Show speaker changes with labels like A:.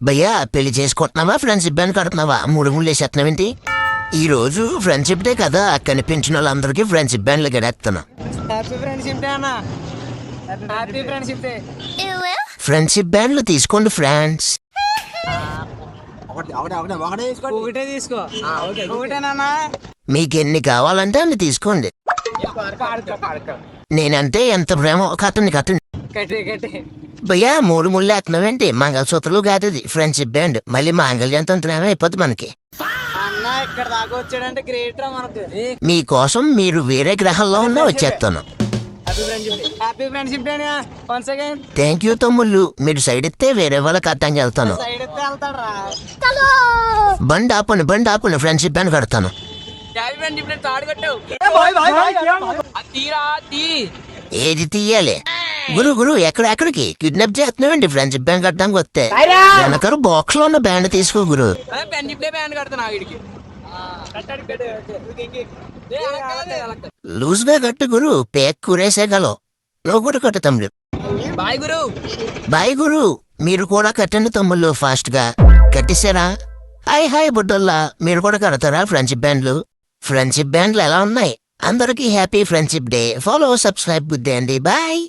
A: భయ్యా పెళ్లి చేసుకుంటున్నావా friendship band కడుతున్నావా? మూడు ముళ్ళు వేసేస్తున్నావేంటి? ఈ రోజు ఫ్రెండ్షిప్ డే కదా, కనిపించిన వాళ్ళందరికీ ఫ్రెండ్షిప్ బ్యాండ్లు గడేస్తున్నా.
B: హ్యాపీ ఫ్రెండ్షిప్ డే అన్న. Happy friendship day.
A: ఫ్రెండ్షిప్ బ్యాండ్లు తీసుకోండి ఫ్రెండ్స్.
B: ఒకటే తీసుకో. ఒకటేనా?
A: మీకు ఎన్ని కావాలంటే అన్ని తీసుకోండి. నేనంటే ఎంత ప్రేమ కట్టండి కట్టండి.
B: కట్టి
A: భయ్యా మూడు ముళ్ళు వేస్తున్నావేంటి? మంగళసూత్రాలు కాదు ఇది ఫ్రెండ్షిప్ బ్యాండ్. మళ్ళీ మాంగళ్యంతో అయిపోద్ది మనకి.
B: అన్న ఇక్కడ దాకా వచ్చాడంటే గ్రేట్ రా మనకు.
A: మీకోసం మీరు వేరే గ్రహంలో ఉన్నా వచ్చేస్తాను.
B: Happy friendship day once again.
A: Thank you తమ్ముళ్ళు. మీరు సైడ్ ఇస్తే వేరే వాళ్ళకి అర్థంగా వెళ్తాను.
B: సైడ్ ఎత్తే వెళ్తాడు రా.
A: బండి ఆపండి ఫ్రెండ్షిప్ బ్యాండ్ కడతాను.
B: హ్యాపీ ఫ్రెండ్షిప్ డే తాడు కట్టావు. తీరా తీ.
A: ఏది తీయాలి? గురు ఎక్కడికి కిడ్నాప్ చేస్తున్నావండి? ఫ్రెండ్షిప్ బ్యాండ్ కట్టడానికి వస్తే వెనకరు బాక్స్ లో ఉన్న బ్యాండ్ తీసుకో గురు.
B: ఫ్రెండ్షిప్ డే బ్యాండ్ కడతాను వీడికి.
A: లూజ్ గా కట్టు గురు, పేక్ కూరేసేగలవు. నువ్వు కూడా కట్టు తమ్ముడు.
B: బాయ్ గురు.
A: బాయ్ గురు. మీరు కూడా కట్టండి తమ్ముళ్ళు ఫాస్ట్ గా. కట్టేశారా? హాయ్ బుడ్డల్లా, మీరు కూడా కడతారా ఫ్రెండ్షిప్ బ్యాండ్లు? ఫ్రెండ్షిప్ బ్యాండ్లు ఎలా ఉన్నాయి? అందరికీ happy friendship day. Follow subscribe గుద్దేయండి. బాయ్.